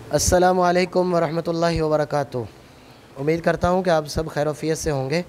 अस्सलामु अलैकुम वरहमतुल्लाहि वबरकातुहू। उम्मीद करता हूँ कि आप सब खैरोफियत से होंगे।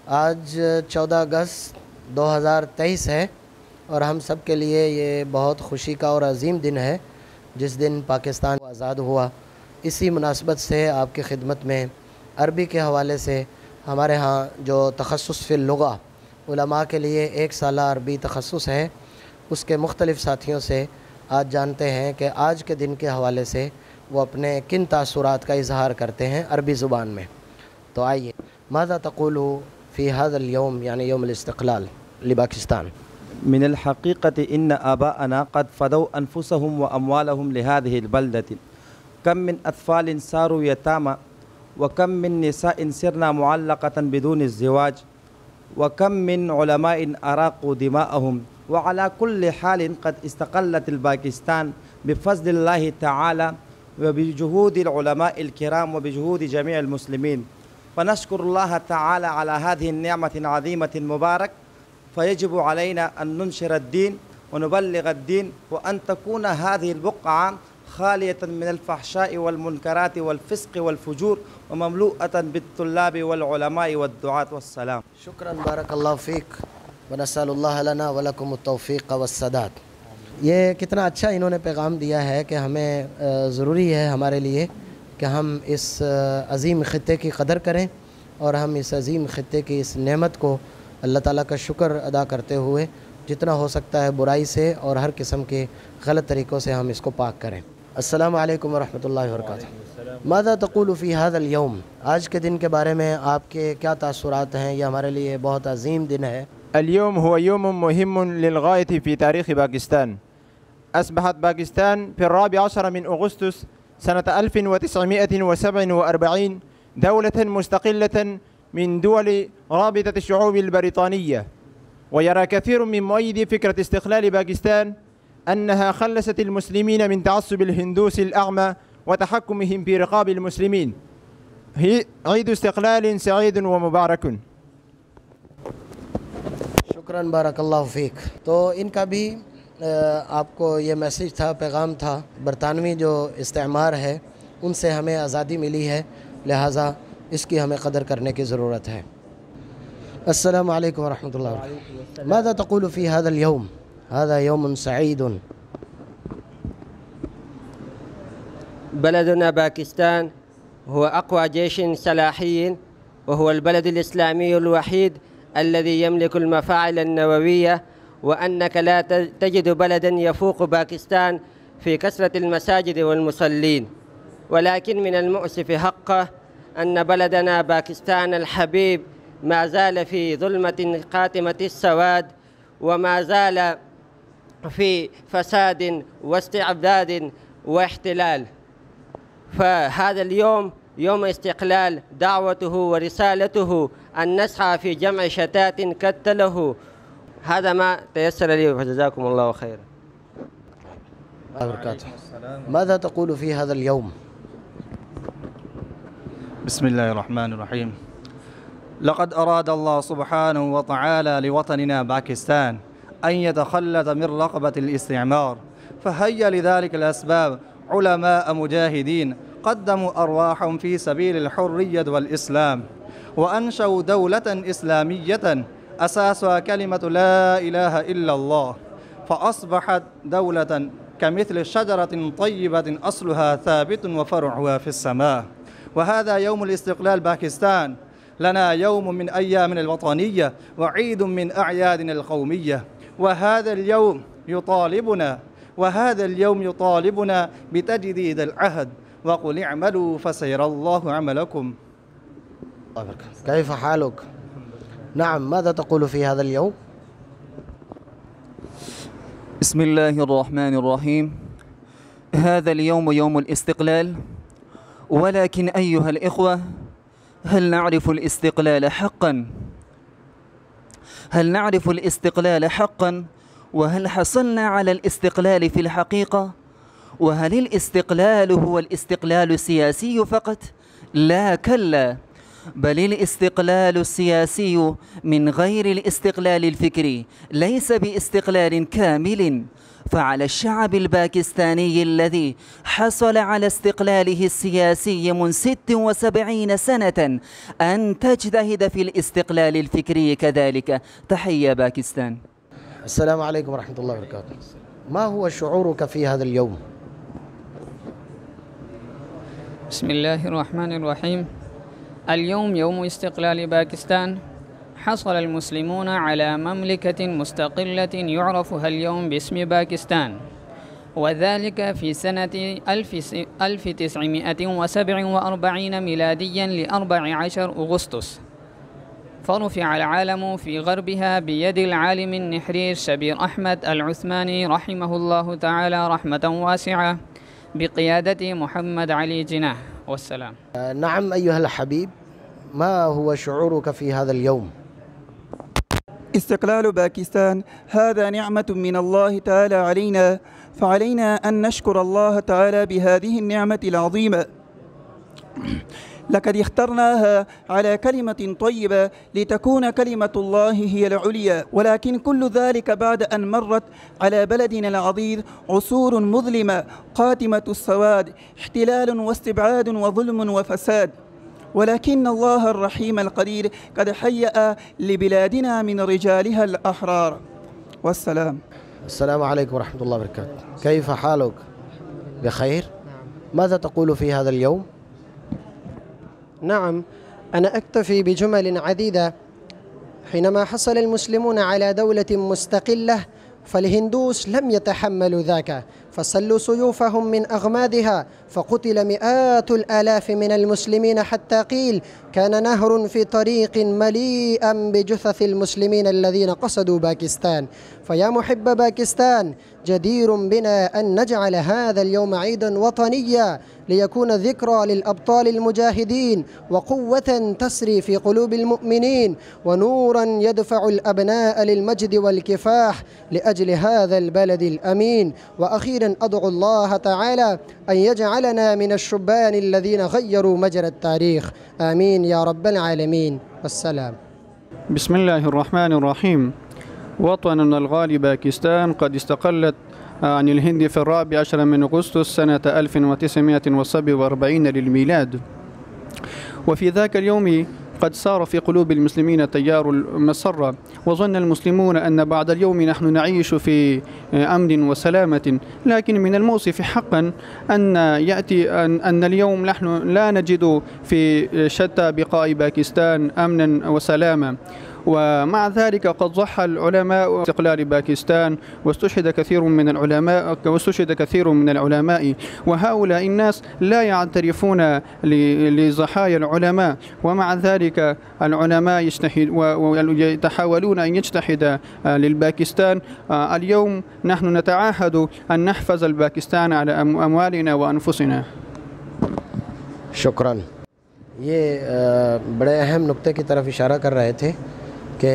आज 14 अगस्त 2023 है और हम सब के लिए ये बहुत खुशी का और अजीम दिन है जिस दिन पाकिस्तान आज़ाद हुआ। इसी मुनासबत से आपकी खिदमत में अरबी के हवाले से हमारे यहाँ जो तखस्सुस फ़िल लुग़ा उलमा के लिए 1 साला अरबी तखस्सुस है, उसके मुख्तलिफ़ साथियों से आज जानते हैं कि आज के दिन के हवाले से वो अपने किन तासुरात का इजहार करते हैं अरबी ज़ुबान में। तो आइए, माज़ा तक़ूलु फ़ी हाज़ल यौम यानी यौमुल इस्तिक़लाल लिपाकिस्तान। मिनल हक़ीक़ति इन्न आबाअना क़द फ़दौ अनफुसहुम व अमवालहुम लिहाज़िहिल बल्दति कम मिन अत्फ़ालिन सारू यतामा व कम मिन निसाइन सिरना मुअल्लक़तन बिदूनि ज़िवाज व कम मिन उलमाइन अराक़ू दिमाअहुम व अला कुल्लि हालिन क़द इस्तक़ल्लतिल पाकिस्तान बिफ़ज़्लिल्लाहि तआला व बिजुहूदिल उलमाइल किराम व बिजुहूदि जमीइल मुस्लिमीन फ़नश्कुरुल्लाह तआला अला हाज़िहि निअमतिन अज़ीमतिन मुबारक फ़यजिबु अलैना अन नुनशिरद्दीन व नुबल्लिगद्दीन व अन तकून हाज़िहिल बुक़आ खालियतन मिनल फ़हशाइ वल मुनकराति वल फ़िस्क़ि वल फ़ुजूर व ममलूअतन बित्तुल्लाबि वल उलमाइ वद्दुआत वस्सलाम। शुक्रन बारकल्लाहु फ़ीक व नस्अलुल्लाह लना व लकुमुत तौफ़ीक़ वस्सदाद। ये कितना अच्छा इन्होंने पैगाम दिया है कि हमें ज़रूरी है हमारे लिए कि हम इस अज़ीम ख़ित्ते की क़दर करें और हम इस अज़ीम ख़ित्ते की इस नेमत को अल्लाह ताला का शुक्र अदा करते हुए जितना हो सकता है बुराई से और हर किस्म के गलत तरीक़ों से हम इसको पाक करें। अस्सलामु अलैकुम वरहमतुल्लाहि वबरकातुहू। माज़ा तक़ूलु फ़ी हाज़ल यौम, आज के दिन के बारे में आपके क्या तासुरात हैं? ये हमारे लिए बहुत अजीम दिन है। اليوم هو يوم مهم للغاية في تاريخ باكستان. أصبحت باكستان في 14 من أغسطس سنة 1947 دولة مستقلة من دول رابطة الشعوب البريطانية، ويرى كثير من مؤيدي فكرة استقلال باكستان أنها خلصت المسلمين من تعصب الهندوس الأعمى وتحكمهم في رقاب المسلمين. عيد استقلال سعيد ومبارك. शुक्रन बारकल्लाहु फ़ीक। तो इनका भी आपको ये मैसेज था, पैगाम था, बरतानवी जो इस्तेमार है उनसे हमें आज़ादी मिली है, लिहाजा इसकी हमें कदर करने की ज़रूरत है। अस्सलामु अलैकुम वरहमतुल्लाहि वबरकातुहू। माज़ा तक़ूलु फ़ी हाज़ल यौम, हाज़ा यौमुन सईदुन। بلدنا باكستان هو أقوى جيش سلاحي، وهو البلد الإسلامي الوحيد الذي يملك المفاعل النووية، وأنك لا تجد بلدا يفوق باكستان في كثرة المساجد والمصلين. ولكن من المؤسف حقه أن بلدنا باكستان الحبيب ما زال في ظلمة قاتمة السواد، وما زال في فساد واستعباد واحتلال. فهذا اليوم يوم استقلال، دعوته ورسالته أن نسعى في جمع شتات كتله. هذا ما تيسر لي، فجزاكم الله خيرا. ماذا تقول في هذا اليوم؟ بسم الله الرحمن الرحيم. لقد أراد الله سبحانه وتعالى لوطننا باكستان أن يتخلص من رقبة الاستعمار، فهيا لذلك الأسباب علماء مجاهدين قدموا أرواحهم في سبيل الحرية والإسلام، وأنشأوا دولة إسلامية أساسها كلمة لا إله إلا الله، فأصبحت دولة كمثل شجرة طيبة أصلها ثابت وفرعها في السماء. وهذا يوم الاستقلال باكستان، لنا يوم من أيامنا الوطنية وعيد من أعيادنا القومية، وهذا اليوم يطالبنا بتجديد العهد، وقل اعملوا فسيرى الله عملكم. كيف حالك؟ نعم، ماذا تقول في هذا اليوم؟ بسم الله الرحمن الرحيم. هذا اليوم يوم الاستقلال، ولكن أيها الإخوة، هل نعرف الاستقلال حقا؟ هل نعرف الاستقلال حقا؟ وهل حصلنا على الاستقلال في الحقيقة؟ وهل الاستقلال هو الاستقلال السياسي فقط؟ لا كلا، بل الاستقلال السياسي من غير الاستقلال الفكري، ليس باستقلال كامل، فعلى الشعب الباكستاني الذي حصل على استقلاله السياسي من 76 سنة أن تجتهد في الاستقلال الفكري كذلك. تحية باكستان. السلام عليكم ورحمة الله وبركاته. ما هو شعورك في هذا اليوم؟ بسم الله الرحمن الرحيم. اليوم يوم استقلال باكستان. حصل المسلمون على مملكة مستقلة يعرفها اليوم باسم باكستان، وذلك في سنة 1947 ميلاديا ل14 أغسطس. فرفع العالم في غربها بيد العالم النحرير شبير أحمد العثماني رحمه الله تعالى رحمة واسعة بقيادة محمد علي جناح. والسلام. نعم أيها الحبيب، ما هو شعورك في هذا اليوم؟ استقلال باكستان هذا نعمة من الله تعالى علينا، فعلينا أن نشكر الله تعالى بهذه النعمة العظيمة. لقد اخترناها على كلمة طيبة لتكون كلمة الله هي العليا، ولكن كل ذلك بعد أن مرت على بلدنا العظيم عصور مظلمة قاتمة السواد، احتلال واستبعاد وظلم وفساد، ولكن الله الرحيم القدير قد هيأ لبلادنا من رجالها الأحرار. والسلام. السلام عليكم ورحمة الله وبركاته. كيف حالك؟ بخير؟ ماذا تقول في هذا اليوم؟ نعم، أنا أكتفي بجمل عديدة. حينما حصل المسلمون على دولة مستقلة فالهندوس لم يتحملوا ذاك، فسلوا سيوفهم من أغمادها، فقتل مئات الآلاف من المسلمين، حتى قيل كان نهر في طريق مليئا بجثث المسلمين الذين قصدوا باكستان. فيا محب باكستان، جدير بنا أن نجعل هذا اليوم عيدا وطنيا ليكون ذكرى للأبطال المجاهدين، وقوة تسري في قلوب المؤمنين، ونورا يدفع الأبناء للمجد والكفاح لأجل هذا البلد الأمين. وأخيرا أدعو الله تعالى أن يجعلنا من الشبان الذين غيروا مجرى التاريخ، آمين يا رب العالمين. والسلام. بسم الله الرحمن الرحيم. وطننا الغالي باكستان قد استقلت عن الهند في 14 من أغسطس سنة 1947 للميلاد، وفي ذاك اليوم قد سار في قلوب المسلمين تيار المسرة، وظن المسلمون أن بعد اليوم نحن نعيش في أمن وسلامة، لكن من المؤسف حقا أن يأتي أن اليوم نحن لا نجد في شتى بقاع باكستان أمنا وسلاما. ومع ذلك قد ضحى العلماء باستقلال باكستان، واستشهد كثير من العلماء، وهؤلاء الناس لا يعترفون لضحايا العلماء، ومع ذلك العلماء يتحاولون أن يجتهد للباكستان. اليوم نحن نتعاهد أن نحفظ الباكستان على أموالنا وأنفسنا. शुक्रान। ये बड़े अहम नुक्ते की तरफ इशारा कर रहे थे कि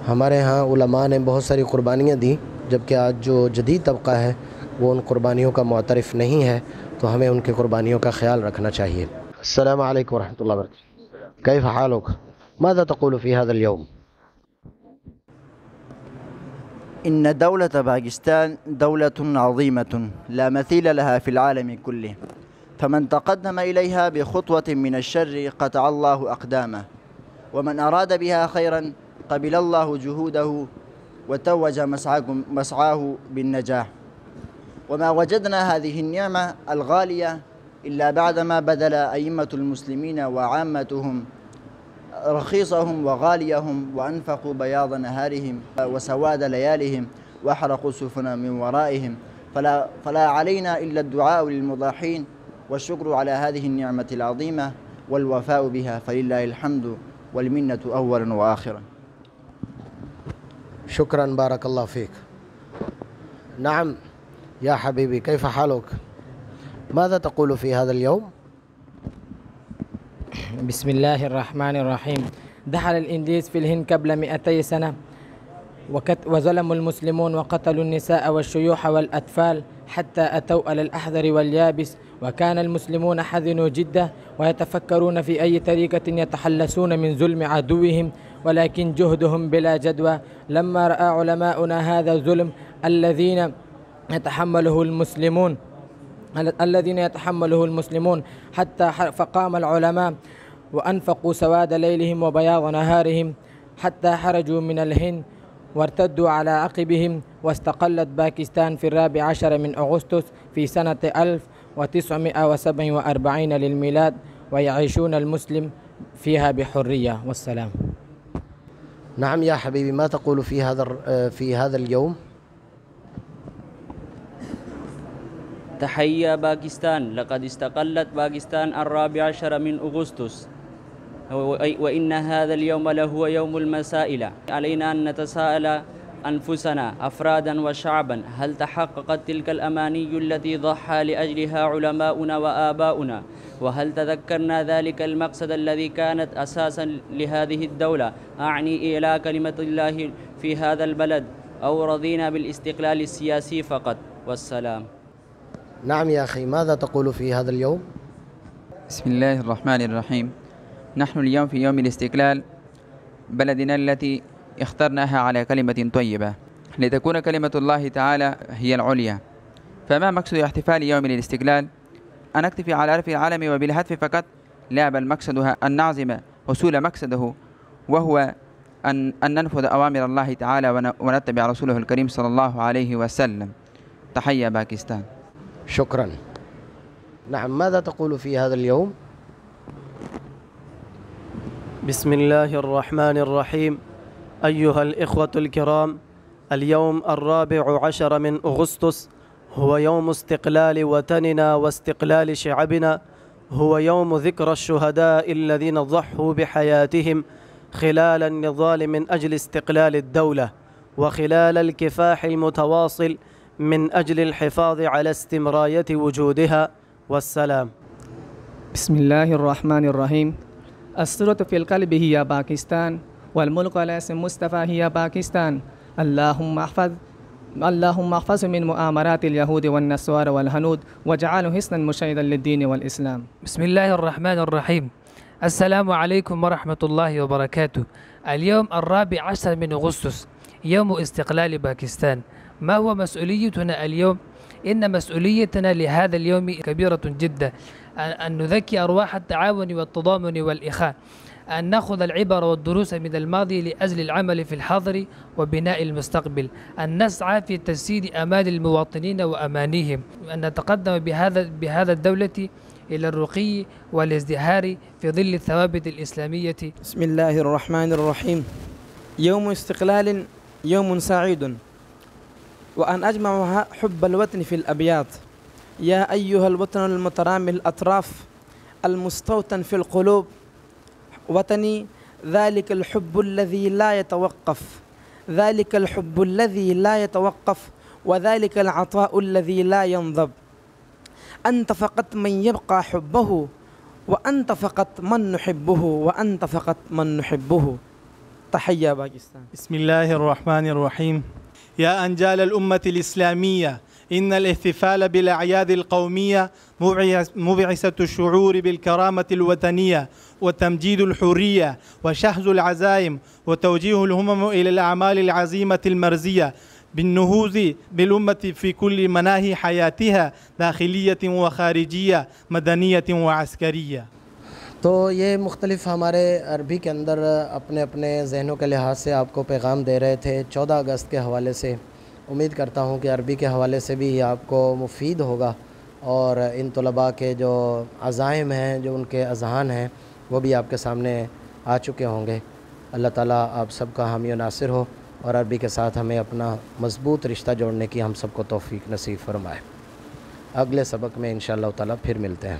हमारे यहाँ उलमा ने बहुत सारी कुर्बानियाँ दी, जबकि आज जो जदीद तबका है वो उन कुर्बानियों का मुअतरफ़ नहीं है, तो हमें उनकी कुर्बानियों का ख्याल रखना चाहिए। अस्सलामु अलैकुम वरहमतुल्लाहि वबरकातुहू। कैफ हालुक? माज़ा तक़ूलु फ़ी हाज़ा अल-यौम? إن دولة باكستان دولة عظيمة لا مثيل لها في العالم كله، فمن تقدم إليها بخطوة من الشر قطع الله أقدامه، ومن أراد بها خيرا قبل الله جهوده وتوج مسعاه بالنجاح. وما وجدنا هذه النعمة الغالية إلا بعدما بذل أئمة المسلمين وعامتهم رخيصهم وغاليهم، وأنفقوا بياض نهارهم وسواد ليالهم، وأحرقوا سفنا من ورائهم. فلا علينا إلا الدعاء للمضاحين والشكر على هذه النعمة العظيمة والوفاء بها، فلله الحمد والمنة أولا وآخرا. شكرا، بارك الله فيك. نعم يا حبيبي، كيف حالك؟ ماذا تقول في هذا اليوم؟ بسم الله الرحمن الرحيم. دخل الإنجليز في الهند قبل 200 سنة، وظلموا المسلمون وقتلوا النساء والشيوخ والأطفال حتى أتوا على الأحذر واليابس، وكان المسلمون حزنوا جدا ويتفكرون في أي طريقة يتخلصون من ظلم عدوهم، ولكن جهدهم بلا جدوى. لما رأى علماؤنا هذا الظلم الذين يتحمله المسلمون حتى فقام العلماء وأنفقوا سواد ليلهم وبياض نهارهم حتى خرجوا من الهند وارتدوا على عقبهم، واستقلت باكستان في 14 من أغسطس في سنة 1947 للميلاد، ويعيشون المسلم فيها بحرية. والسلام. نعم يا حبيبي، ما تقول في هذا اليوم؟ تحية باكستان. لقد استقلت باكستان 14 من أغسطس، وإن هذا اليوم لهو يوم المسائلة. علينا أن نتساءل أنفسنا أفرادا وشعبا، هل تحققت تلك الأماني التي ضحى لأجلها علماؤنا وآباؤنا؟ وهل تذكرنا ذلك المقصد الذي كانت أساسا لهذه الدولة، أعني إعلاء كلمة الله في هذا البلد، أو رضينا بالاستقلال السياسي فقط؟ والسلام. نعم يا أخي، ماذا تقول في هذا اليوم؟ بسم الله الرحمن الرحيم. نحن اليوم في يوم الاستقلال بلدنا التي اخترناها على كلمة طيبة لتكون كلمة الله تعالى هي العليا. فما مقصد احتفال يوم الاستقلال؟ أن نكتفي على رفع العلم وبالهتف فقط؟ لا، بل مقصدها أن نعزم حصول مقصده، وهو أن ننفذ أوامر الله تعالى ونتبع رسوله الكريم صلى الله عليه وسلم. تحية باكستان. شكرا. نعم، ماذا تقول في هذا اليوم؟ بسم الله الرحمن الرحيم. أيها الإخوة الكرام، اليوم 14 من أغسطس هو يوم استقلال وطننا واستقلال شعبنا، هو يوم ذكرى الشهداء الذين ضحوا بحياتهم خلال النضال من أجل استقلال الدولة، وخلال الكفاح المتواصل من أجل الحفاظ على استمرارية وجودها. والسلام. بسم الله الرحمن الرحيم. الصورة في القلب هي باكستان، والملك على اسم مصطفى هي باكستان. اللهم احفظ من مؤامرات اليهود والنصارى والهنود، واجعله حصنا مشيدا للدين والإسلام. بسم الله الرحمن الرحيم. السلام عليكم ورحمة الله وبركاته. اليوم 14 من أغسطس يوم استقلال باكستان. ما هو مسؤوليتنا اليوم؟ إن مسؤوليتنا لهذا اليوم كبيرة جدا، أن نذكي أرواح التعاون والتضامن والإخاء، أن نأخذ العبر والدروس من الماضي لأجل العمل في الحاضر وبناء المستقبل، أن نسعى في تجسيد آمال المواطنين وأمانيهم، أن نتقدم بهذا الدولة إلى الرقي والازدهار في ظل الثوابت الإسلامية. بسم الله الرحمن الرحيم. يوم استقلال يوم سعيد، وأن أجمع حب الوطن في الأبيات. يا أيها الوطن المترامي الأطراف المستوطن في القلوب، وطني ذلك الحب الذي لا يتوقف، ذلك الحب الذي لا يتوقف، وذلك العطاء الذي لا ينضب. أنت فقط من يبقى حبه، وأنت فقط من نحبه، وأنت فقط من نحبه. تحية باكستان. بسم الله الرحمن الرحيم. يا أنجال الأمة الإسلامية، إن الاحتفال بالأعياد القومية مبعثة الشعور بالكرامة الوطنية وتمجيد الحرية وشحذ العزائم وتوجيه الهمم إلى الأعمال العظيمة المرزية بالنهوض بالأمة في كل مناحي حياتها، داخلية وخارجية، مدنية وعسكرية. तो ये मुख्तलिफ हमारे अरबी के अंदर अपने अपने जहनों के लिहाज से आपको पैगाम दे रहे थे 14 अगस्त के हवाले से। उम्मीद करता हूँ कि अरबी के हवाले से भी आपको मुफीद होगा, और इन तलबा के जो अज़ाइम हैं, जो उनके अज़हान हैं, वो भी आपके सामने आ चुके होंगे। अल्लाह ताला आप सबका हामी नासिर हो, और अरबी के साथ हमें अपना मज़बूत रिश्ता जोड़ने की हम सबको तौफ़ीक नसीब फरमाए। अगले सबक में इंशाअल्लाह ताला फिर मिलते हैं।